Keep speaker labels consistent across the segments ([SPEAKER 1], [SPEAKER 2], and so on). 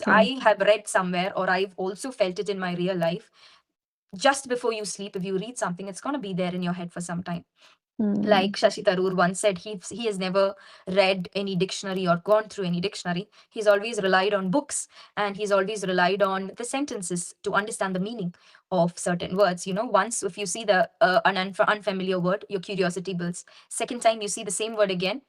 [SPEAKER 1] Okay.
[SPEAKER 2] I have read somewhere, or I've also felt it in my real life. Just before you sleep, if you read something, it's going to be there in your head for some time.
[SPEAKER 1] Hmm.
[SPEAKER 2] Like Shashi Tharoor once said, he has never read any dictionary or gone through any dictionary. He's always relied on books, and he's always relied on the sentences to understand the meaning of certain words. Once if you see an unfamiliar word, your curiosity builds. Second time you see the same word again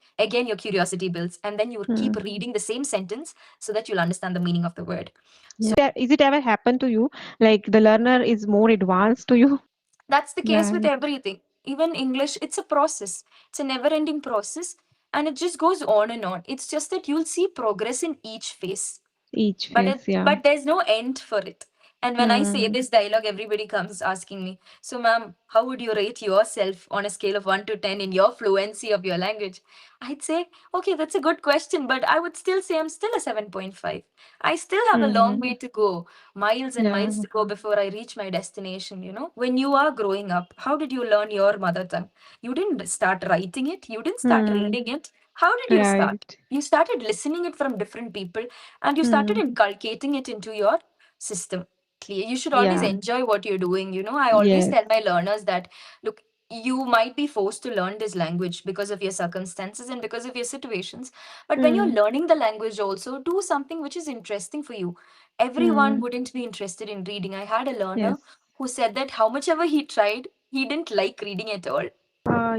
[SPEAKER 2] your curiosity builds, and then you keep
[SPEAKER 1] Hmm.
[SPEAKER 2] reading the same sentence so that you'll understand the meaning of the word.
[SPEAKER 1] Yeah.
[SPEAKER 2] So
[SPEAKER 1] Is it ever happened to you? Like the learner is more advanced to you?
[SPEAKER 2] that's the case with
[SPEAKER 1] Than
[SPEAKER 2] everything. Even English, it's a process. It's a never-ending process, and it just goes on and on. It's just that you'll see progress in each phase,
[SPEAKER 1] each
[SPEAKER 2] but
[SPEAKER 1] phase, yeah.
[SPEAKER 2] there's no end for it. And when I say
[SPEAKER 1] Hmm.
[SPEAKER 2] this dialogue, everybody comes asking me, so ma'am, how would you rate yourself on a scale of 1 to 10 in your fluency of your language? I'd say, okay, that's a good question, but I would still say I'm still a 7.5. I still have a long
[SPEAKER 1] Hmm.
[SPEAKER 2] way to go, miles and
[SPEAKER 1] Yeah.
[SPEAKER 2] miles to go before I reach my destination. When you are growing up, how did you learn your mother tongue? You didn't start writing it, you didn't start
[SPEAKER 1] Hmm.
[SPEAKER 2] reading it. How did you start?
[SPEAKER 1] Right.
[SPEAKER 2] You started listening it from different people, and you started
[SPEAKER 1] Hmm.
[SPEAKER 2] inculcating it into your system. You should always
[SPEAKER 1] Yeah.
[SPEAKER 2] enjoy what you're doing. I always
[SPEAKER 1] Yes.
[SPEAKER 2] tell my learners that, look, you might be forced to learn this language because of your circumstances and because of your situations. But when you're
[SPEAKER 1] Hmm.
[SPEAKER 2] learning the language, also do something which is interesting for you. Everyone
[SPEAKER 1] Hmm.
[SPEAKER 2] wouldn't be interested in reading. I had a learner
[SPEAKER 1] Yes.
[SPEAKER 2] who said that how much ever he tried, he didn't like reading at all.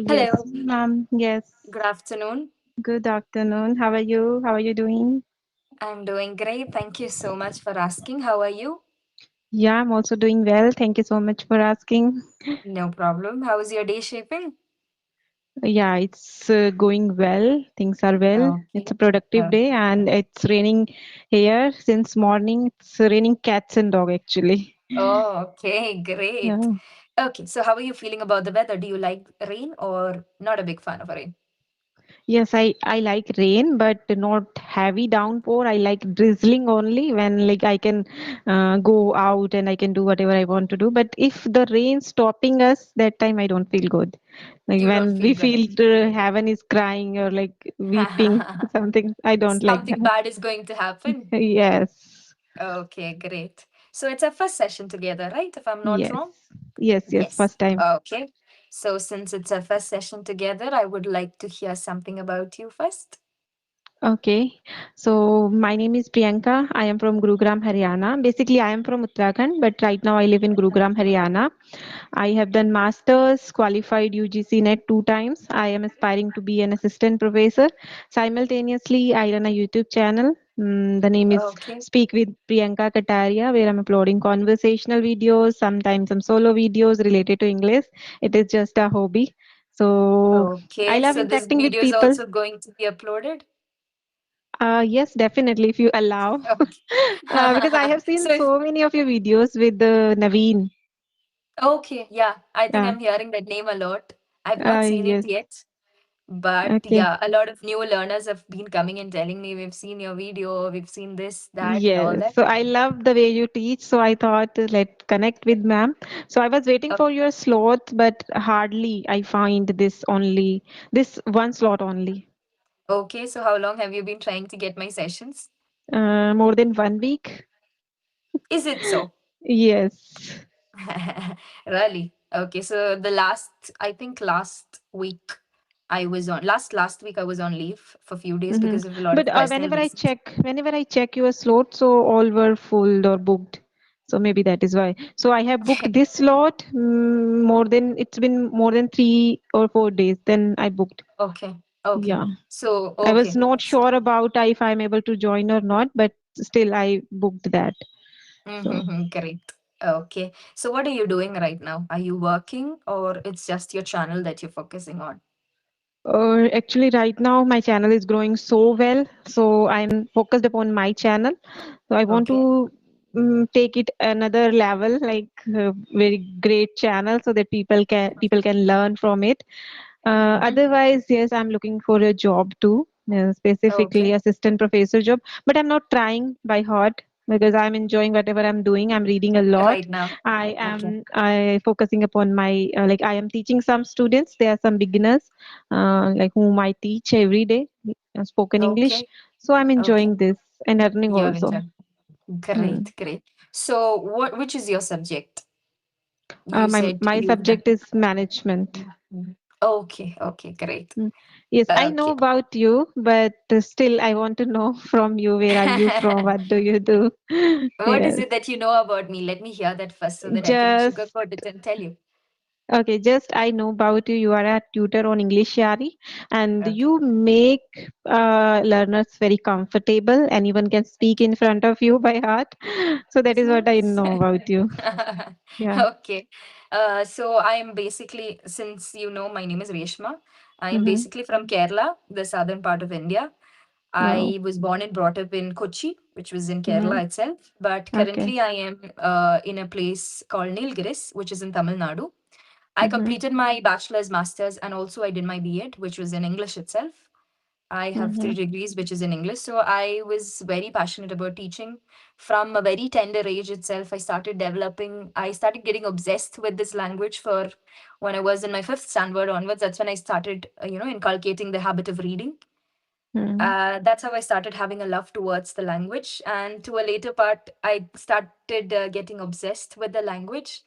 [SPEAKER 1] Yes,
[SPEAKER 2] Hello,
[SPEAKER 1] ma'am. Yes.
[SPEAKER 2] good afternoon.
[SPEAKER 1] Good afternoon. How are you? How are you doing?
[SPEAKER 2] I'm doing great. Thank you so much for asking. How are you?
[SPEAKER 1] Yeah, I'm also doing well. Thank you so much for asking.
[SPEAKER 2] No problem. How is your day shaping?
[SPEAKER 1] Yeah, it's going well. Things are well. It's
[SPEAKER 2] Okay.
[SPEAKER 1] a productive
[SPEAKER 2] Oh,
[SPEAKER 1] day and it's raining here since morning. It's raining cats and dog actually.
[SPEAKER 2] okay, great.
[SPEAKER 1] Yeah.
[SPEAKER 2] Okay, so how are you feeling about the weather? Do you like rain or not a big fan of rain?
[SPEAKER 1] Yes, I like rain, but not heavy downpour. I like drizzling only when like I can go out and I can do whatever I want to do. But if the rain stopping us, that time I don't feel good. Like
[SPEAKER 2] You don't
[SPEAKER 1] when
[SPEAKER 2] feel
[SPEAKER 1] we
[SPEAKER 2] good.
[SPEAKER 1] feel heaven is crying or like weeping, something I don't like
[SPEAKER 2] Something
[SPEAKER 1] that.
[SPEAKER 2] bad is going to happen.
[SPEAKER 1] Yes,
[SPEAKER 2] Okay, great. So it's our first session together, right? If I'm not
[SPEAKER 1] yes,
[SPEAKER 2] wrong?
[SPEAKER 1] yes.
[SPEAKER 2] Yes.
[SPEAKER 1] First time.
[SPEAKER 2] Okay. So since it's our first session together, I would like to hear something about you first.
[SPEAKER 1] Okay, so my name is Priyanka. I am from Gurugram, Haryana. Basically, I am from Uttarakhand, but right now I live in Gurugram, Haryana. I have done masters, qualified UGC NET 2 times. I am aspiring to be an assistant professor. Simultaneously, I run a YouTube channel. The name is
[SPEAKER 2] Okay.
[SPEAKER 1] Speak with Priyanka Katariya, where I'm uploading conversational videos, sometimes some solo videos related to English. It is just a hobby. So I
[SPEAKER 2] Okay.
[SPEAKER 1] love
[SPEAKER 2] So this
[SPEAKER 1] interacting with
[SPEAKER 2] video is
[SPEAKER 1] people.
[SPEAKER 2] also going to be uploaded.
[SPEAKER 1] Yes, definitely, if you allow.
[SPEAKER 2] Okay.
[SPEAKER 1] Because I have seen
[SPEAKER 2] So if
[SPEAKER 1] so many of your videos with Naveen.
[SPEAKER 2] okay, yeah, I think
[SPEAKER 1] Uh,
[SPEAKER 2] I'm hearing that name a lot. I've not seen it
[SPEAKER 1] yes.
[SPEAKER 2] yet, but
[SPEAKER 1] Okay.
[SPEAKER 2] yeah, a lot of new learners have been coming and telling me we've seen your video, we've seen this, that, and all
[SPEAKER 1] Yes.
[SPEAKER 2] that.
[SPEAKER 1] So I love the way you teach. So I thought let connect with ma'am. So I was waiting for
[SPEAKER 2] Okay.
[SPEAKER 1] your slot, but hardly I find this one slot only.
[SPEAKER 2] Okay, so how long have you been trying to get my sessions?
[SPEAKER 1] More than 1 week.
[SPEAKER 2] Is it so?
[SPEAKER 1] Yes.
[SPEAKER 2] Really? Okay, so I think last week last week I was on leave for a few days
[SPEAKER 1] Hmm.
[SPEAKER 2] because of a lot
[SPEAKER 1] But
[SPEAKER 2] of personal reasons.
[SPEAKER 1] whenever I check your slot, so all were full or booked. So maybe that is why. So I have booked this slot it's been more than 3 or 4 days. Then I booked.
[SPEAKER 2] Okay. Okay.
[SPEAKER 1] Yeah.
[SPEAKER 2] So,
[SPEAKER 1] I was
[SPEAKER 2] okay.
[SPEAKER 1] not sure about if I'm able to join or not, but still I booked that. So
[SPEAKER 2] Mm-hmm. Great. Okay. So what are you doing right now? Are you working or it's just your channel that you're focusing on?
[SPEAKER 1] actually right now my channel is growing so well. So I'm focused upon my channel. So I want
[SPEAKER 2] Okay.
[SPEAKER 1] to take it another level, like very great channel so that people can learn from it.
[SPEAKER 2] Mm-hmm.
[SPEAKER 1] Otherwise, yes, I'm looking for a job too, specifically
[SPEAKER 2] Okay.
[SPEAKER 1] assistant professor job. But I'm not trying by heart because I'm enjoying whatever I'm doing. I'm reading a lot.
[SPEAKER 2] Right now. Okay.
[SPEAKER 1] I focusing upon my like I am teaching some students. There are some beginners like whom I teach every day spoken English.
[SPEAKER 2] Okay.
[SPEAKER 1] So I'm
[SPEAKER 2] Okay.
[SPEAKER 1] enjoying this and earning
[SPEAKER 2] You're
[SPEAKER 1] also.
[SPEAKER 2] enjoying.
[SPEAKER 1] Hmm.
[SPEAKER 2] Great, great. So, which is your subject? You
[SPEAKER 1] My
[SPEAKER 2] said
[SPEAKER 1] my
[SPEAKER 2] you've done.
[SPEAKER 1] subject is management.
[SPEAKER 2] Mhm. Okay, okay, great.
[SPEAKER 1] Mm. Yes, I know
[SPEAKER 2] Okay.
[SPEAKER 1] about you, but still, I want to know from you, where are you from? What do you do?
[SPEAKER 2] What is
[SPEAKER 1] Yes,
[SPEAKER 2] it that you know about me? Let me hear that first so that I can
[SPEAKER 1] just
[SPEAKER 2] sugarcoat it and tell you.
[SPEAKER 1] okay. Just I know about you. You are a tutor on EnglishYaari, and
[SPEAKER 2] Okay.
[SPEAKER 1] you make learners very comfortable. Anyone can speak in front of you by heart. So that is what I know about you. Yeah.
[SPEAKER 2] Okay. So I am basically, since you know, my name is Reshma. I am
[SPEAKER 1] Mm-hmm.
[SPEAKER 2] basically from Kerala, the southern part of India.
[SPEAKER 1] Wow.
[SPEAKER 2] I was born and brought up in Kochi, which was in
[SPEAKER 1] Mm-hmm.
[SPEAKER 2] Kerala itself. But
[SPEAKER 1] Okay.
[SPEAKER 2] currently, I am in a place called Nilgiris, which is in Tamil Nadu. I
[SPEAKER 1] Mm-hmm.
[SPEAKER 2] completed my bachelor's, master's, and also I did my B.Ed, which was in English itself. I have
[SPEAKER 1] Mm-hmm.
[SPEAKER 2] 3 degrees, which is in English. So I was very passionate about teaching. From a very tender age itself, I started getting obsessed with this language for when I was in my fifth standard onwards. That's when I started, inculcating the habit of reading.
[SPEAKER 1] Mm-hmm.
[SPEAKER 2] That's how I started having a love towards the language. And to a later part, I started getting obsessed with the language.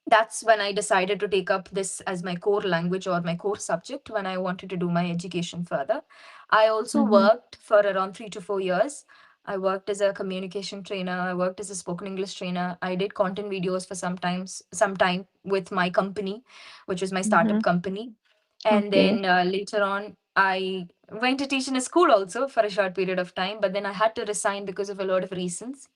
[SPEAKER 2] That's when I decided to take up this as my core language or my core subject when I wanted to do my education further. I also
[SPEAKER 1] Mm-hmm.
[SPEAKER 2] worked for around 3 to 4 years. I worked as a communication trainer. I worked as a spoken English trainer. I did content videos for some time with my company, which was my
[SPEAKER 1] Mm-hmm.
[SPEAKER 2] startup company. And
[SPEAKER 1] Okay.
[SPEAKER 2] then later on, I went to teach in a school also for a short period of time, but then I had to resign because of a lot of reasons.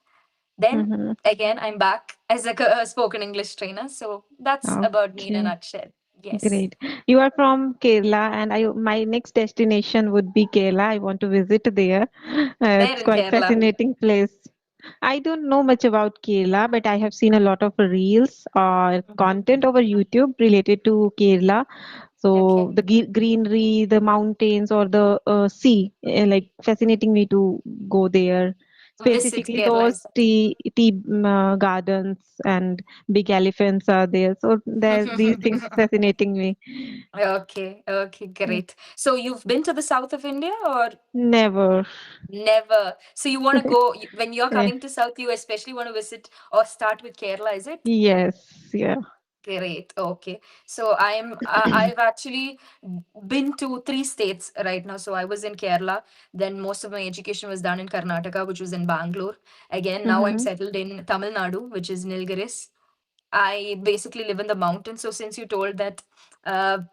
[SPEAKER 2] Then
[SPEAKER 1] Mm-hmm.
[SPEAKER 2] again, I'm back as a spoken English trainer. So that's about me in a
[SPEAKER 1] Okay.
[SPEAKER 2] nutshell. Yes.
[SPEAKER 1] Great. You are from Kerala, and I my next destination would be Kerala. I want to visit there.
[SPEAKER 2] Where
[SPEAKER 1] It's
[SPEAKER 2] in
[SPEAKER 1] quite
[SPEAKER 2] Kerala?
[SPEAKER 1] fascinating place. I don't know much about Kerala, but I have seen a lot of reels or
[SPEAKER 2] Mhm.
[SPEAKER 1] content over YouTube related to Kerala.
[SPEAKER 2] Okay.
[SPEAKER 1] So the greenery, the mountains, or the sea, like fascinating me to go there.
[SPEAKER 2] Visit
[SPEAKER 1] Specifically,
[SPEAKER 2] Kerala,
[SPEAKER 1] those
[SPEAKER 2] is that?
[SPEAKER 1] tea gardens and big elephants are there. So there's these things fascinating me.
[SPEAKER 2] Okay, okay,
[SPEAKER 1] Yeah.
[SPEAKER 2] great. So you've been to the south of India or
[SPEAKER 1] Never.
[SPEAKER 2] never? So you want to go when you're
[SPEAKER 1] Eh,
[SPEAKER 2] coming to south, you especially want to visit or start with Kerala, is it?
[SPEAKER 1] yes, yeah.
[SPEAKER 2] Great. Okay. So I've actually been to 3 states right now. So I was in Kerala. Then most of my education was done in Karnataka, which was in Bangalore. Again, now I'm
[SPEAKER 1] Mm-hmm.
[SPEAKER 2] settled in Tamil Nadu, which is Nilgiris. I basically live in the mountains. So since you told that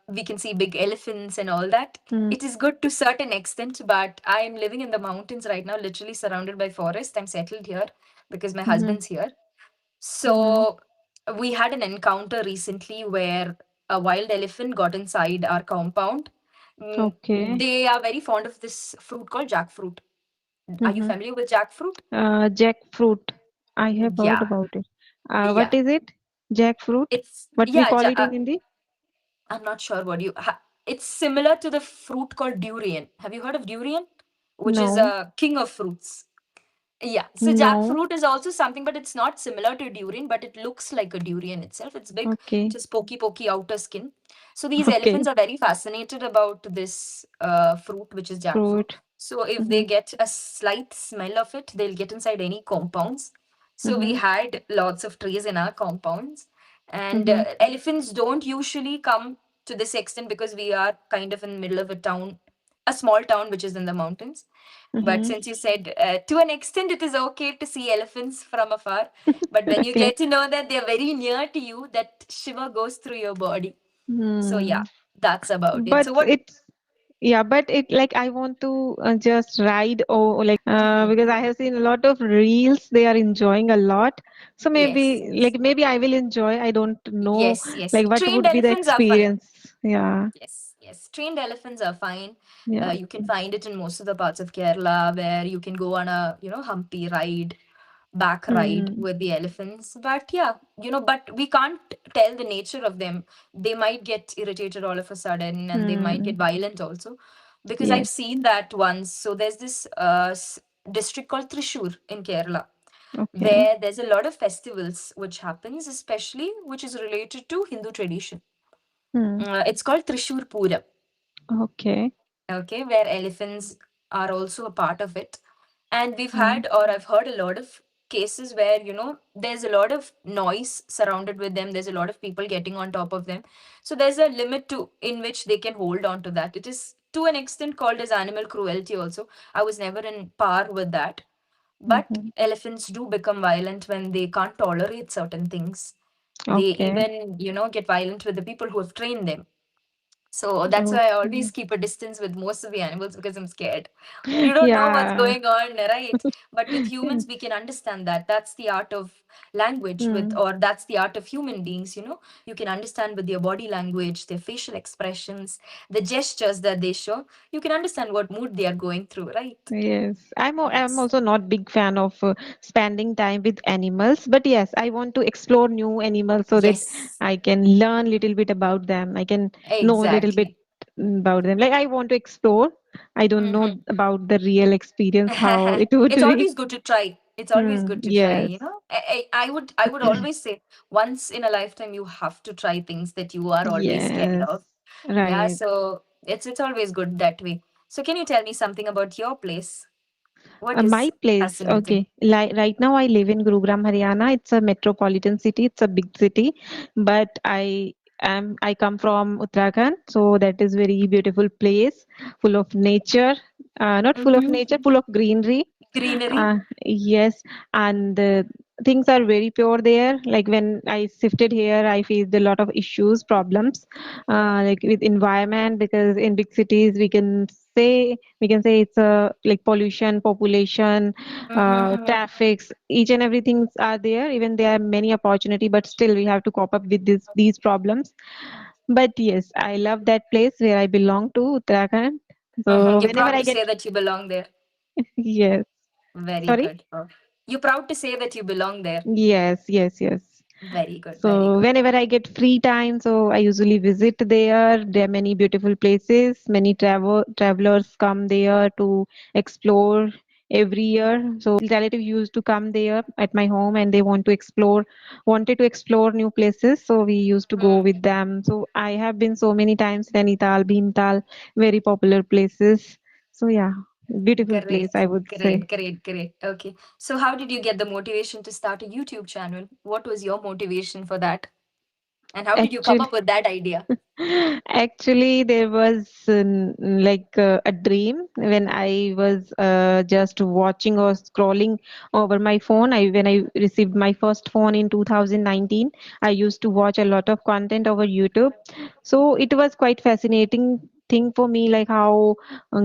[SPEAKER 2] we can see big elephants and all that,
[SPEAKER 1] Mm-hmm.
[SPEAKER 2] it is good to certain extent. But I am living in the mountains right now, literally surrounded by forest. I'm settled here because my
[SPEAKER 1] Mm-hmm.
[SPEAKER 2] husband's here.
[SPEAKER 1] Mm-hmm.
[SPEAKER 2] So we had an encounter recently where a wild elephant got inside our compound.
[SPEAKER 1] Okay.
[SPEAKER 2] They are very fond of this fruit called jackfruit. Are you
[SPEAKER 1] Mm-hmm.
[SPEAKER 2] familiar with jackfruit?
[SPEAKER 1] Jackfruit. I have heard
[SPEAKER 2] Yeah,
[SPEAKER 1] about it. What
[SPEAKER 2] yeah.
[SPEAKER 1] is it? Jackfruit?
[SPEAKER 2] It's
[SPEAKER 1] What we
[SPEAKER 2] yeah.
[SPEAKER 1] call it in Hindi?
[SPEAKER 2] I'm not sure what it's similar to the fruit called durian. Have you heard of durian? Which is
[SPEAKER 1] No.
[SPEAKER 2] a king of fruits. Yeah, so
[SPEAKER 1] No.
[SPEAKER 2] jackfruit is also something, but it's not similar to durian, but it looks like a durian itself. It's big,
[SPEAKER 1] Okay.
[SPEAKER 2] just pokey outer skin. So these
[SPEAKER 1] Okay.
[SPEAKER 2] elephants are very fascinated about this fruit, which is jackfruit.
[SPEAKER 1] Fruit.
[SPEAKER 2] So if they
[SPEAKER 1] Mm-hmm.
[SPEAKER 2] get a slight smell of it, they'll get inside any compounds. So we
[SPEAKER 1] Mm-hmm.
[SPEAKER 2] had lots of trees in our compounds, and
[SPEAKER 1] Mm-hmm.
[SPEAKER 2] elephants don't usually come to this extent because we are kind of in the middle of a town, a small town which is in the mountains. But
[SPEAKER 1] Mm-hmm.
[SPEAKER 2] since you said to an extent it is okay to see elephants from afar, but when you
[SPEAKER 1] Okay.
[SPEAKER 2] get to know that they're very near to you, that shiver goes through your body. So yeah,
[SPEAKER 1] Hmm.
[SPEAKER 2] that's about it.
[SPEAKER 1] But
[SPEAKER 2] So what?
[SPEAKER 1] it's yeah, but it like I want to just ride or like
[SPEAKER 2] Mhm.
[SPEAKER 1] because I have seen a lot of reels. They are enjoying a lot. So
[SPEAKER 2] Yes, yes,
[SPEAKER 1] maybe I will enjoy. I don't know
[SPEAKER 2] yes.
[SPEAKER 1] like what
[SPEAKER 2] Trained
[SPEAKER 1] would be the
[SPEAKER 2] elephants are fine.
[SPEAKER 1] experience. Yeah.
[SPEAKER 2] Yes. Trained elephants are fine.
[SPEAKER 1] Yeah.
[SPEAKER 2] You can find it in most of the parts of Kerala where you can go on a, humpy ride, back ride
[SPEAKER 1] Hmm.
[SPEAKER 2] with the elephants. But yeah, but we can't tell the nature of them. They might get irritated all of a sudden and they might
[SPEAKER 1] Hmm.
[SPEAKER 2] get violent also. Because I've
[SPEAKER 1] Yes.
[SPEAKER 2] seen that once. So there's this district called Trishur in Kerala
[SPEAKER 1] Okay.
[SPEAKER 2] where there's a lot of festivals which happens, especially which is related to Hindu tradition.
[SPEAKER 1] Hmm.
[SPEAKER 2] It's called Trishur Pura,
[SPEAKER 1] Okay.
[SPEAKER 2] okay, where elephants are also a part of it. And we've
[SPEAKER 1] Mm-hmm.
[SPEAKER 2] had, or I've heard a lot of cases where, there's a lot of noise surrounded with them. There's a lot of people getting on top of them. So there's a limit to in which they can hold on to that. It is to an extent called as animal cruelty also. I was never in par with that. But
[SPEAKER 1] Mm-hmm.
[SPEAKER 2] elephants do become violent when they can't tolerate certain things. They
[SPEAKER 1] Okay.
[SPEAKER 2] even, get violent with the people who have trained them. So that's why I always
[SPEAKER 1] Okay.
[SPEAKER 2] keep a distance with most of the animals because I'm scared. You don't know what's
[SPEAKER 1] Yeah.
[SPEAKER 2] going on, right? But with humans, we can understand that. That's the art of language with,
[SPEAKER 1] Mm.
[SPEAKER 2] or that's the art of human beings. You can understand with their body language, their facial expressions, the gestures that they show. You can understand what mood they are going through, right?
[SPEAKER 1] Yes, I'm
[SPEAKER 2] Yes.
[SPEAKER 1] also not big fan of spending time with animals, but yes, I want to explore new animals so that
[SPEAKER 2] Yes,
[SPEAKER 1] I can learn little bit about them. I can know a little bit
[SPEAKER 2] exactly.
[SPEAKER 1] about them. Like I want to explore. I don't know
[SPEAKER 2] Mhm.
[SPEAKER 1] about the real experience how it would
[SPEAKER 2] It's
[SPEAKER 1] be.
[SPEAKER 2] always good to try. It's always good to try,
[SPEAKER 1] Yes.
[SPEAKER 2] I would always say once in a lifetime you have to try things that you are always scared
[SPEAKER 1] Yes.
[SPEAKER 2] of. Yeah,
[SPEAKER 1] Right.
[SPEAKER 2] so it's always good that way. So can you tell me something about your place? What
[SPEAKER 1] My
[SPEAKER 2] is
[SPEAKER 1] place,
[SPEAKER 2] fascinating?
[SPEAKER 1] okay. Like right now, I live in Gurugram, Haryana. It's a metropolitan city. It's a big city, but I come from Uttarakhand, so that is very beautiful place, full of nature. Not full of nature,
[SPEAKER 2] Mm-hmm.
[SPEAKER 1] full of greenery.
[SPEAKER 2] Greenery.
[SPEAKER 1] Yes, and things are very pure there. Like when I shifted here, I faced a lot of issues, problems, like with environment because in big cities we can say it's a like pollution, population,
[SPEAKER 2] Mm-hmm.
[SPEAKER 1] traffics, each and everything are there. Even there are many opportunity, but still we have to cope up with these problems. But yes, I love that place where I belong to, Uttarakhand.
[SPEAKER 2] Mm-hmm.
[SPEAKER 1] So
[SPEAKER 2] You're
[SPEAKER 1] whenever
[SPEAKER 2] proud
[SPEAKER 1] I
[SPEAKER 2] to
[SPEAKER 1] get
[SPEAKER 2] say that you belong there.
[SPEAKER 1] yes,
[SPEAKER 2] Very
[SPEAKER 1] sorry.
[SPEAKER 2] good. Oh. You're proud to say that you belong there.
[SPEAKER 1] Yes, yes, yes.
[SPEAKER 2] Very good. Very
[SPEAKER 1] So
[SPEAKER 2] good.
[SPEAKER 1] whenever I get free time, so I usually visit there. There are many beautiful places. Many travelers come there to explore every year. So relative used to come there at my home and they wanted to explore new places. So we used to go
[SPEAKER 2] Hmm.
[SPEAKER 1] with them. So I have been so many times Nainital, Bhimtal, very popular places. So yeah, beautiful place
[SPEAKER 2] Great,
[SPEAKER 1] I would say.
[SPEAKER 2] great, great, great. Okay. So, how did you get the motivation to start a YouTube channel? What was your motivation for that? And how did you come
[SPEAKER 1] Actually.
[SPEAKER 2] up with that idea?
[SPEAKER 1] Actually, there was a dream when I was just watching or scrolling over my phone. When I received my first phone in 2019, I used to watch a lot of content over YouTube. So it was quite fascinating thing for me, like how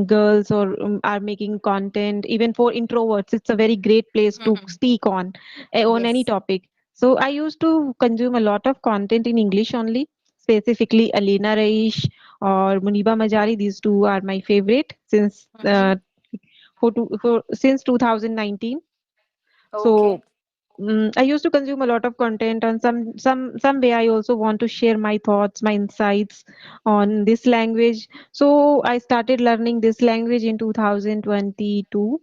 [SPEAKER 1] girls are making content. Even for introverts, it's a very great place to
[SPEAKER 2] Mhm.
[SPEAKER 1] speak on any
[SPEAKER 2] Yes.
[SPEAKER 1] topic. So I used to consume a lot of content in English only, specifically Alina Raish or Muniba Majari. These two are my favorite
[SPEAKER 2] Hmm.
[SPEAKER 1] since 2019.
[SPEAKER 2] Okay.
[SPEAKER 1] So I used to consume a lot of content, and some way I also want to share my thoughts, my insights on this language. So I started learning this language in 2022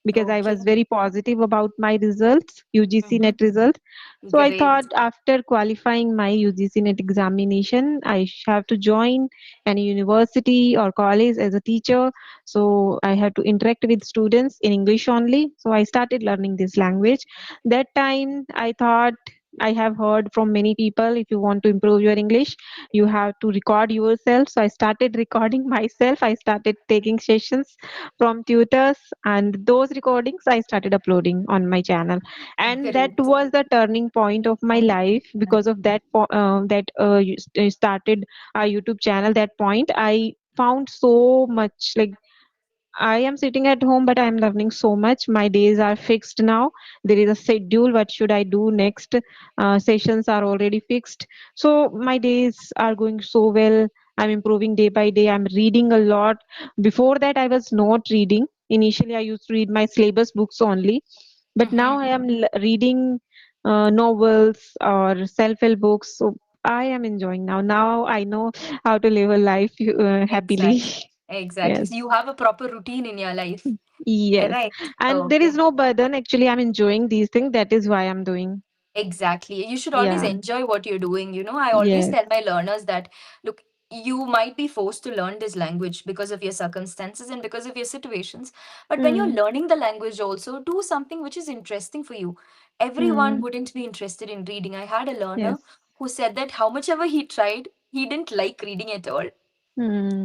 [SPEAKER 1] because I
[SPEAKER 2] Okay.
[SPEAKER 1] was very positive about my results, UGC
[SPEAKER 2] Hmm.
[SPEAKER 1] net results. So I
[SPEAKER 2] Great.
[SPEAKER 1] thought after qualifying my UGC net examination, I have to join any university or college as a teacher. So I had to interact with students in English only. So I started learning this language. That time I thought I have heard from many people if you want to improve your English, you have to record yourself. So I started recording myself. I started taking sessions from tutors, and those recordings I started uploading on my channel. And that
[SPEAKER 2] Great.
[SPEAKER 1] was the turning point of my life. Because of that started a YouTube channel. That point I found so much, like I am sitting at home, but I am learning so much. My days are fixed now. There is a schedule. What should I do next? Sessions are already fixed. So my days are going so well. I'm improving day by day. I'm reading a lot. Before that, I was not reading. Initially, I used to read my syllabus books only. But now I
[SPEAKER 2] Hmm.
[SPEAKER 1] am reading novels or self-help books. So I am enjoying now. Now I know how to live a life happily.
[SPEAKER 2] Exactly. Exactly.
[SPEAKER 1] Yes.
[SPEAKER 2] So, you have a proper routine in your life.
[SPEAKER 1] Yes,
[SPEAKER 2] Right.
[SPEAKER 1] and there is
[SPEAKER 2] Okay.
[SPEAKER 1] no burden. Actually, I'm enjoying these things. That is why I'm doing.
[SPEAKER 2] Exactly. You should always
[SPEAKER 1] Yeah.
[SPEAKER 2] enjoy what you're doing. I always
[SPEAKER 1] Yes.
[SPEAKER 2] tell my learners that, look, you might be forced to learn this language because of your circumstances and because of your situations. But when you're
[SPEAKER 1] Hmm.
[SPEAKER 2] learning the language, also do something which is interesting for you. Everyone
[SPEAKER 1] Hmm.
[SPEAKER 2] wouldn't be interested in reading. I had a learner
[SPEAKER 1] Yes.
[SPEAKER 2] who said that how much ever he tried, he didn't like reading at all.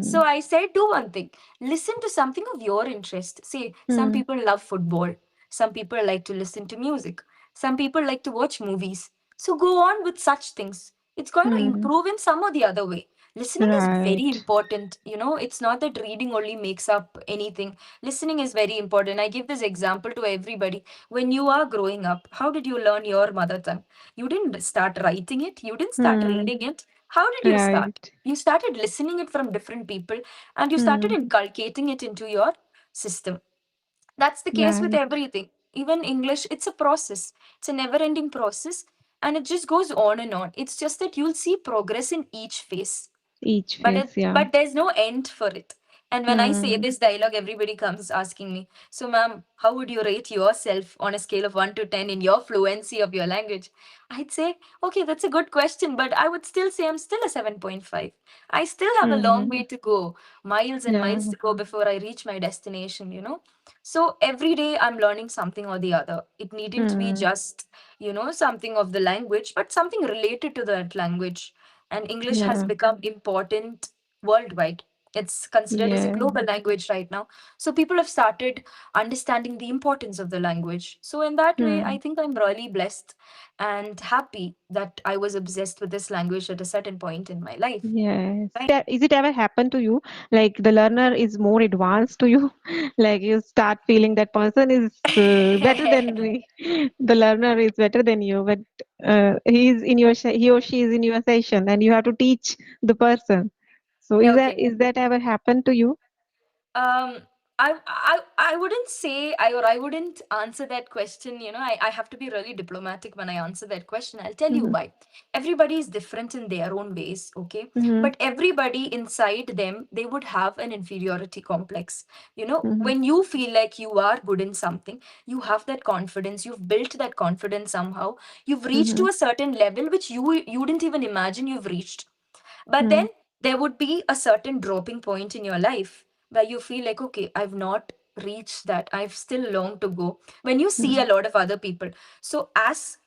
[SPEAKER 2] So
[SPEAKER 1] Hmm.
[SPEAKER 2] I said, do one thing. Listen to something of your interest. See, some
[SPEAKER 1] Hmm.
[SPEAKER 2] people love football. Some people like to listen to music. Some people like to watch movies. So go on with such things. It's going to
[SPEAKER 1] Hmm.
[SPEAKER 2] improve in some or the other way. Listening is very
[SPEAKER 1] Right.
[SPEAKER 2] important. It's not that reading only makes up anything. Listening is very important. I give this example to everybody. When you are growing up, how did you learn your mother tongue? You didn't start writing it, you didn't start
[SPEAKER 1] Hmm.
[SPEAKER 2] reading it. How did you start?
[SPEAKER 1] Right.
[SPEAKER 2] You started listening it from different people and you started
[SPEAKER 1] Hmm.
[SPEAKER 2] inculcating it into your system. That's the case with
[SPEAKER 1] Right.
[SPEAKER 2] everything. Even English, it's a process. It's a never ending process and it just goes on and on. It's just that you'll see progress in each phase,
[SPEAKER 1] Each
[SPEAKER 2] but
[SPEAKER 1] face. Yeah.
[SPEAKER 2] there's no end for it. And when I say
[SPEAKER 1] Hmm.
[SPEAKER 2] this dialogue, everybody comes asking me, so ma'am, how would you rate yourself on a scale of 1 to 10 in your fluency of your language? I'd say, okay, that's a good question, but I would still say I'm still a 7.5. I still have a long
[SPEAKER 1] Hmm.
[SPEAKER 2] way to go, miles and
[SPEAKER 1] Yeah.
[SPEAKER 2] miles to go before I reach my destination. So every day I'm learning something or the other. It needn't be
[SPEAKER 1] Hmm.
[SPEAKER 2] just, something of the language, but something related to that language. And English has
[SPEAKER 1] Yeah.
[SPEAKER 2] become important worldwide. It's considered as a
[SPEAKER 1] Yeah.
[SPEAKER 2] global language right now. So people have started understanding the importance of the language. So in that way, I
[SPEAKER 1] Hmm.
[SPEAKER 2] think I'm really blessed and happy that I was obsessed with this language at a certain point in my life.
[SPEAKER 1] Yes.
[SPEAKER 2] Right?
[SPEAKER 1] Is it ever happened to you? Like the learner is more advanced to you? Like you start feeling that person is better than me. The learner is better than you, but he or she is in your session and you have to teach the person. So
[SPEAKER 2] Okay.
[SPEAKER 1] is that ever happened to you?
[SPEAKER 2] Um, I wouldn't say I wouldn't answer that question. I have to be really diplomatic when I answer that question. I'll tell you
[SPEAKER 1] Mm-hmm.
[SPEAKER 2] why. Everybody is different in their own ways, okay?
[SPEAKER 1] Mm-hmm.
[SPEAKER 2] But everybody inside them, they would have an inferiority complex.
[SPEAKER 1] Mm-hmm.
[SPEAKER 2] When you feel like you are good in something, you have that confidence, you've built that confidence somehow. You've reached
[SPEAKER 1] Mm-hmm.
[SPEAKER 2] to a certain level which you didn't even imagine you've reached. But then there would be a certain dropping point in your life where you feel like, okay, I've not reached that. I've still long to go. When you see a
[SPEAKER 1] Mm-hmm.
[SPEAKER 2] lot of other people. So, as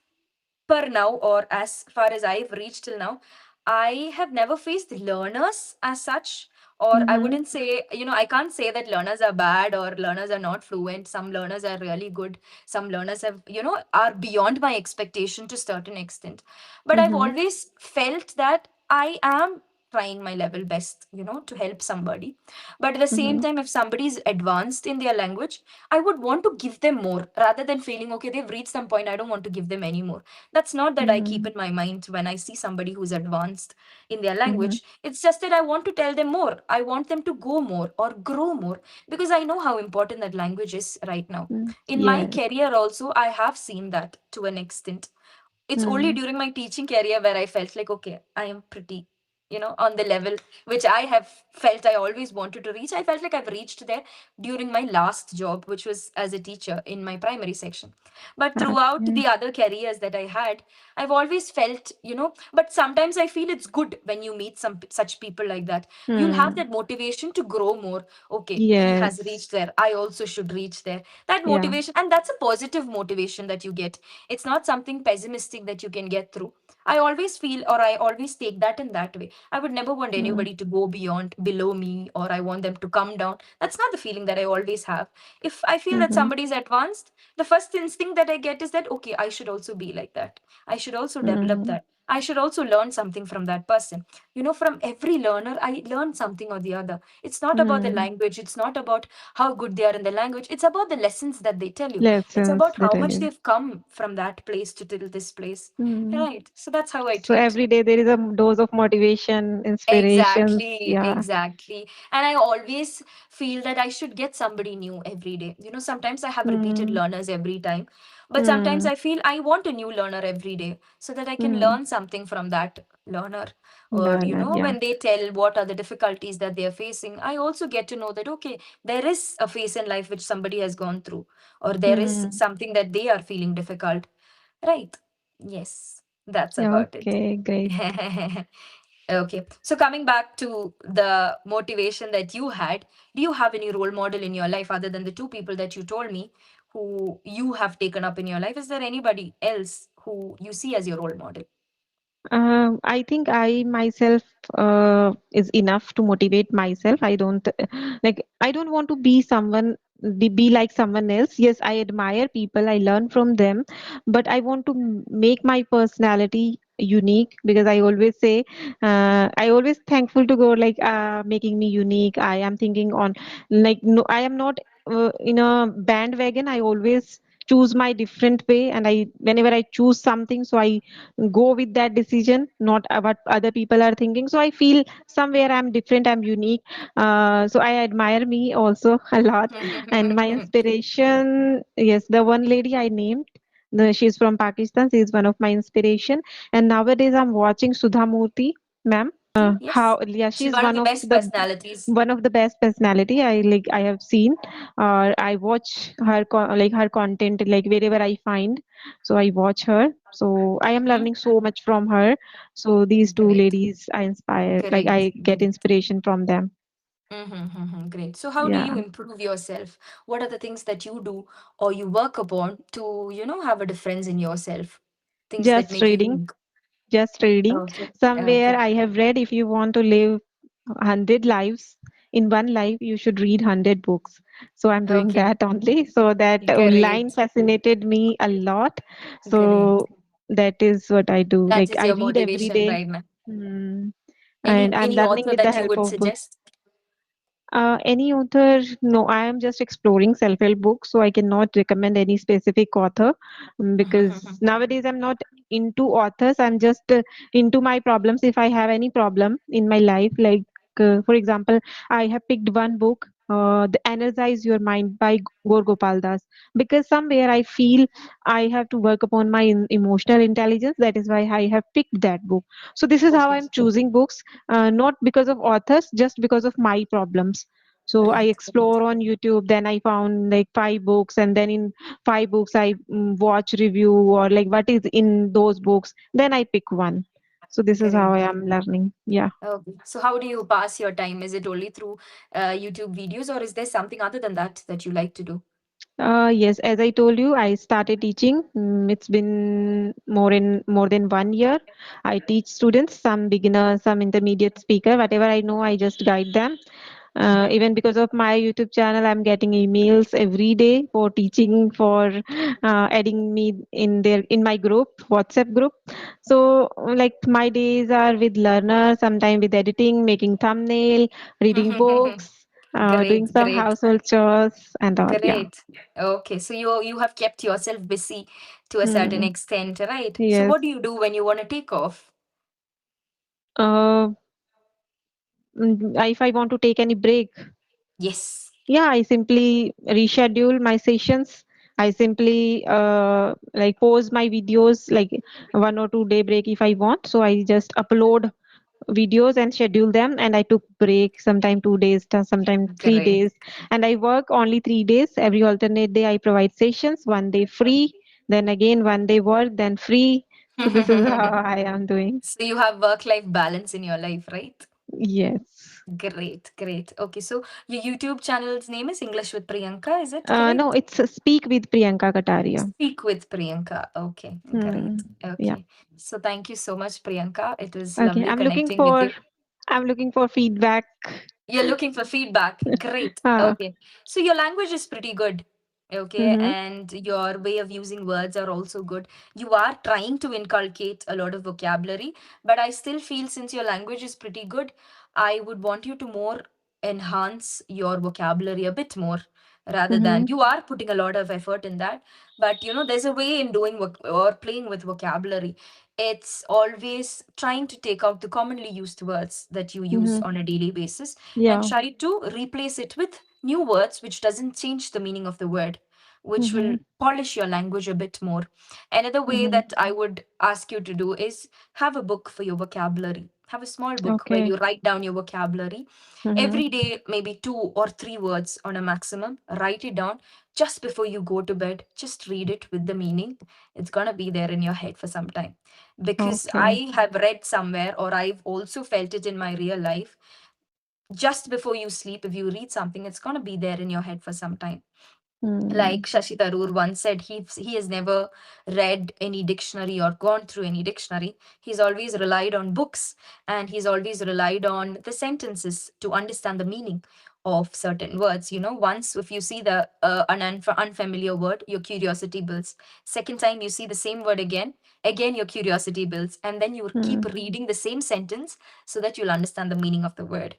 [SPEAKER 2] per now, or as far as I've reached till now, I have never faced learners as such. Or I
[SPEAKER 1] Mm-hmm.
[SPEAKER 2] wouldn't say, I can't say that learners are bad or learners are not fluent. Some learners are really good. Some learners are beyond my expectation to certain extent. But I've
[SPEAKER 1] Mm-hmm.
[SPEAKER 2] always felt that I am trying my level best, to help somebody. But at the same
[SPEAKER 1] Mm-hmm.
[SPEAKER 2] time, if somebody is advanced in their language, I would want to give them more rather than feeling, okay, they've reached some point, I don't want to give them any more. That's not that I keep
[SPEAKER 1] Mm-hmm.
[SPEAKER 2] in my mind when I see somebody who's advanced in their
[SPEAKER 1] Mm-hmm.
[SPEAKER 2] language. It's just that I want to tell them more. I want them to go more or grow more because I know how important that language is right now. In my
[SPEAKER 1] Yes.
[SPEAKER 2] career, also, I have seen that to an extent. It's only
[SPEAKER 1] Mm-hmm.
[SPEAKER 2] during my teaching career where I felt like, okay, I am pretty, on the level which I have felt I always wanted to reach. I felt like I've reached there during my last job, which was as a teacher in my primary section. But throughout
[SPEAKER 1] Okay.
[SPEAKER 2] the other careers that I had, I've always felt, but sometimes I feel it's good when you meet some such people like that. You'll have
[SPEAKER 1] Hmm.
[SPEAKER 2] that motivation to grow more. Okay, he has
[SPEAKER 1] Yes.
[SPEAKER 2] reached there. I also should reach there. That
[SPEAKER 1] Yeah.
[SPEAKER 2] motivation, and that's a positive motivation that you get. It's not something pessimistic that you can get through. I always feel, or I always take that in that way. I would never want
[SPEAKER 1] Hmm.
[SPEAKER 2] anybody to go beyond below me, or I want them to come down. That's not the feeling that I always have. If I feel that
[SPEAKER 1] Mm-hmm.
[SPEAKER 2] somebody is advanced, the first instinct that I get is that, okay, I should also be like that. I should also develop
[SPEAKER 1] Mm-hmm.
[SPEAKER 2] that. I should also learn something from that person. From every learner, I learn something or the other. It's not about the
[SPEAKER 1] Hmm.
[SPEAKER 2] language. It's not about how good they are in the language. It's about the lessons that they tell you. It's
[SPEAKER 1] Lessons
[SPEAKER 2] about
[SPEAKER 1] that
[SPEAKER 2] how
[SPEAKER 1] I
[SPEAKER 2] much
[SPEAKER 1] live.
[SPEAKER 2] they've come from that place to till this place.
[SPEAKER 1] Hmm.
[SPEAKER 2] Right. So that's how I
[SPEAKER 1] So
[SPEAKER 2] treat.
[SPEAKER 1] every day there is a dose of motivation, inspirations.
[SPEAKER 2] Exactly,
[SPEAKER 1] Yeah.
[SPEAKER 2] exactly. And I always feel that I should get somebody new every day. Sometimes I have repeated
[SPEAKER 1] Hmm.
[SPEAKER 2] learners every time, but sometimes
[SPEAKER 1] Hmm.
[SPEAKER 2] I feel I want a new learner every day so that I can
[SPEAKER 1] Hmm.
[SPEAKER 2] learn something from that learner. Or,
[SPEAKER 1] Learner. Yeah.
[SPEAKER 2] when they tell what are the difficulties that they are facing, I also get to know that, okay, there is a phase in life which somebody has gone through, or there is
[SPEAKER 1] Hmm.
[SPEAKER 2] something that they are feeling difficult. Right. Yes, that's
[SPEAKER 1] Yeah.
[SPEAKER 2] about it.
[SPEAKER 1] Okay. Great.
[SPEAKER 2] Okay. So coming back to the motivation that you had, do you have any role model in your life other than the two people that you told me who you have taken up in your life? Is there anybody else who you see as your role model?
[SPEAKER 1] I think I myself is enough to motivate myself. I don't like. I don't want to be someone be like someone else. Yes, I admire people. I learn from them, but I want to make my personality unique because I always say, I always thankful to God like making me unique. I am thinking on like no, I am not in a bandwagon. I always choose my different way, and I whenever I choose something, so I go with that decision, not what other people are thinking. So I feel somewhere I'm different, I'm unique. So I admire me also a lot. And my inspiration, yes, the one lady I named, she's from Pakistan. She is one of my inspiration. And nowadays I'm watching Sudha Murthy, ma'am.
[SPEAKER 2] Yes.
[SPEAKER 1] How, yeah,
[SPEAKER 2] She's
[SPEAKER 1] she's
[SPEAKER 2] one of the best personalities.
[SPEAKER 1] one of the best personality I have seen. I watch her like her content like wherever I find, so I watch her. So I am
[SPEAKER 2] Mhm.
[SPEAKER 1] learning so much from her. So these two
[SPEAKER 2] Great.
[SPEAKER 1] ladies I inspire, like
[SPEAKER 2] Great.
[SPEAKER 1] I get
[SPEAKER 2] Great.
[SPEAKER 1] inspiration from them.
[SPEAKER 2] Great. So how do
[SPEAKER 1] Yeah,
[SPEAKER 2] you improve yourself? What are the things that you do or you work upon to, have a difference in yourself? Things that
[SPEAKER 1] just
[SPEAKER 2] make you
[SPEAKER 1] reading.
[SPEAKER 2] unique.
[SPEAKER 1] Just reading.
[SPEAKER 2] Okay.
[SPEAKER 1] Somewhere
[SPEAKER 2] Okay.
[SPEAKER 1] I have read if you want to live 100 lives in one life, you should read 100 books. So I'm doing
[SPEAKER 2] Okay.
[SPEAKER 1] that only. So that line
[SPEAKER 2] Great.
[SPEAKER 1] fascinated me a lot.
[SPEAKER 2] Great.
[SPEAKER 1] So that is what I do.
[SPEAKER 2] That
[SPEAKER 1] Like
[SPEAKER 2] is
[SPEAKER 1] I
[SPEAKER 2] your
[SPEAKER 1] read every
[SPEAKER 2] motivation
[SPEAKER 1] day.
[SPEAKER 2] right now.
[SPEAKER 1] Hmm.
[SPEAKER 2] Any
[SPEAKER 1] And I'm
[SPEAKER 2] any
[SPEAKER 1] learning
[SPEAKER 2] author
[SPEAKER 1] with the
[SPEAKER 2] that you
[SPEAKER 1] help
[SPEAKER 2] would
[SPEAKER 1] of books.
[SPEAKER 2] suggest?
[SPEAKER 1] Any author? No, I am just exploring self-help books, so I cannot recommend any specific author because nowadays I'm not into authors. I'm just into my problems. If I have any problem in my life, like for example, I have picked one book, "The Energize Your Mind" by Gaur Gopal Das, because somewhere I feel I have to work upon my emotional intelligence. That is why I have picked that book. So this is how
[SPEAKER 2] Okay.
[SPEAKER 1] I'm choosing books, not because of authors, just because of my problems. So I
[SPEAKER 2] Great. Great.
[SPEAKER 1] explore on YouTube, then I found like five books, and then in five books I watch review or like what is in those books, then I pick one. So this is how I
[SPEAKER 2] Great.
[SPEAKER 1] am learning. Yeah.
[SPEAKER 2] Okay. So how do you pass your time? Is it only through YouTube videos, or is there something other than that that you like to do?
[SPEAKER 1] Yes, as I told you, I started teaching. It's been more than 1 year. I teach students, some beginner, some intermediate speaker. Whatever I know, I just guide them.
[SPEAKER 2] Mm-hmm.
[SPEAKER 1] Even because of my YouTube channel, I'm getting emails every day for teaching, for adding me in my group, WhatsApp group. So like my days are with learners, sometime with editing, making thumbnail, reading books, doing
[SPEAKER 2] Great.
[SPEAKER 1] some
[SPEAKER 2] Great.
[SPEAKER 1] household chores and all. Yeah.
[SPEAKER 2] Great. Okay. So you have kept yourself busy to a certain
[SPEAKER 1] Hmm.
[SPEAKER 2] extent, right? So
[SPEAKER 1] Yes.
[SPEAKER 2] what do you do when you want to take off?
[SPEAKER 1] Uh, if I want to take any break,
[SPEAKER 2] Yes.
[SPEAKER 1] yeah, I simply reschedule my sessions. I simply like pause my videos like 1 or 2 day break if I want. So I just upload videos and schedule them, and I took break sometime 2 days, sometime three
[SPEAKER 2] Great.
[SPEAKER 1] days, and I work only 3 days. Every alternate day I provide sessions. One day free, then again one day work, then free. So this is how I am doing.
[SPEAKER 2] So you have work-life balance in your life, right?
[SPEAKER 1] Yes.
[SPEAKER 2] Great, great. Okay, so your YouTube channel's name is English with Priyanka, is it
[SPEAKER 1] No,
[SPEAKER 2] correct?
[SPEAKER 1] it's Speak with Priyanka Kataria.
[SPEAKER 2] Speak with Priyanka. Okay, great.
[SPEAKER 1] Hmm. Yeah.
[SPEAKER 2] Okay. So thank you so much, Priyanka. It was
[SPEAKER 1] Okay.
[SPEAKER 2] lovely connecting with you.
[SPEAKER 1] I'm looking for feedback.
[SPEAKER 2] You're looking for feedback. Great.
[SPEAKER 1] Ah.
[SPEAKER 2] Okay. So your language is pretty good. Okay.
[SPEAKER 1] Mm-hmm.
[SPEAKER 2] And your way of using words are also good. You are trying to inculcate a lot of vocabulary, but I still feel since your language is pretty good, I would want you to more enhance your vocabulary a bit more rather than
[SPEAKER 1] Mm-hmm.
[SPEAKER 2] you are putting a lot of effort in that. But there's a way in doing or playing with vocabulary. It's always trying to take out the commonly used words that you use
[SPEAKER 1] Mm-hmm.
[SPEAKER 2] on a daily basis and
[SPEAKER 1] Yeah.
[SPEAKER 2] try to replace it with new words which doesn't change the meaning of the word, which
[SPEAKER 1] Mm-hmm.
[SPEAKER 2] will polish your language a bit more. Another way
[SPEAKER 1] Mm-hmm.
[SPEAKER 2] that I would ask you to do is have a book for your vocabulary, Have a small book where
[SPEAKER 1] Okay.
[SPEAKER 2] you write down your vocabulary.
[SPEAKER 1] Mm-hmm.
[SPEAKER 2] Every day, maybe 2 or 3 words on a maximum. Write it down just before you go to bed. Just read it with the meaning. It's going to be there in your head for some time. Because
[SPEAKER 1] Okay.
[SPEAKER 2] I have read somewhere, or I've also felt it in my real life, just before you sleep, if you read something, it's going to be there in your head for some time.
[SPEAKER 1] Mm.
[SPEAKER 2] Like Shashi Tharoor once said, he has never read any dictionary or gone through any dictionary. He's always relied on books, and he's always relied on the sentences to understand the meaning of certain words. Once if you see an unfamiliar word, your curiosity builds. Second time you see the same word again your curiosity builds, and then you keep
[SPEAKER 1] Mm.
[SPEAKER 2] reading the same sentence so that you'll understand the meaning of the word.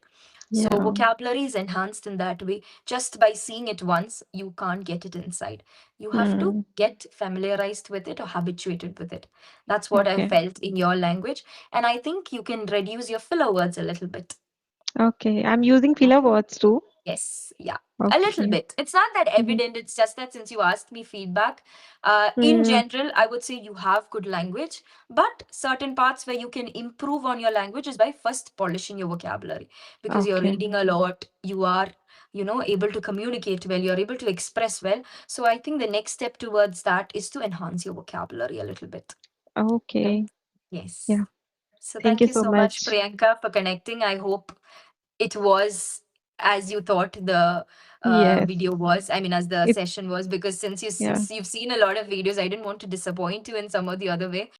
[SPEAKER 2] So
[SPEAKER 1] Yeah.
[SPEAKER 2] vocabulary is enhanced in that way. Just by seeing it once, you can't get it inside. You have to
[SPEAKER 1] Mm.
[SPEAKER 2] get familiarized with it or habituated with it. That's what I
[SPEAKER 1] Okay.
[SPEAKER 2] felt in your language. And I think you can reduce your filler words a little bit.
[SPEAKER 1] Okay. I'm using filler words too.
[SPEAKER 2] Yes, yeah, a little
[SPEAKER 1] Okay.
[SPEAKER 2] bit. It's not that
[SPEAKER 1] Mm-hmm.
[SPEAKER 2] evident. It's just that since you asked me feedback, in
[SPEAKER 1] Mm.
[SPEAKER 2] general, I would say you have good language, but certain parts where you can improve on your language is by first polishing your vocabulary, because you're
[SPEAKER 1] Okay.
[SPEAKER 2] reading a lot, you are, able to communicate well, you're able to express well. So I think the next step towards that is to enhance your vocabulary a little bit. Okay.
[SPEAKER 1] Okay.
[SPEAKER 2] Yes.
[SPEAKER 1] Yeah.
[SPEAKER 2] So
[SPEAKER 1] Thank
[SPEAKER 2] thank
[SPEAKER 1] you
[SPEAKER 2] you
[SPEAKER 1] so
[SPEAKER 2] so much,
[SPEAKER 1] much.
[SPEAKER 2] Priyanka, for connecting. I hope it was as you thought the
[SPEAKER 1] Yes.
[SPEAKER 2] video was, I mean, as the
[SPEAKER 1] It.
[SPEAKER 2] session was, because
[SPEAKER 1] Yeah.
[SPEAKER 2] since you've seen a lot of videos, I didn't want to disappoint you in some or the other way.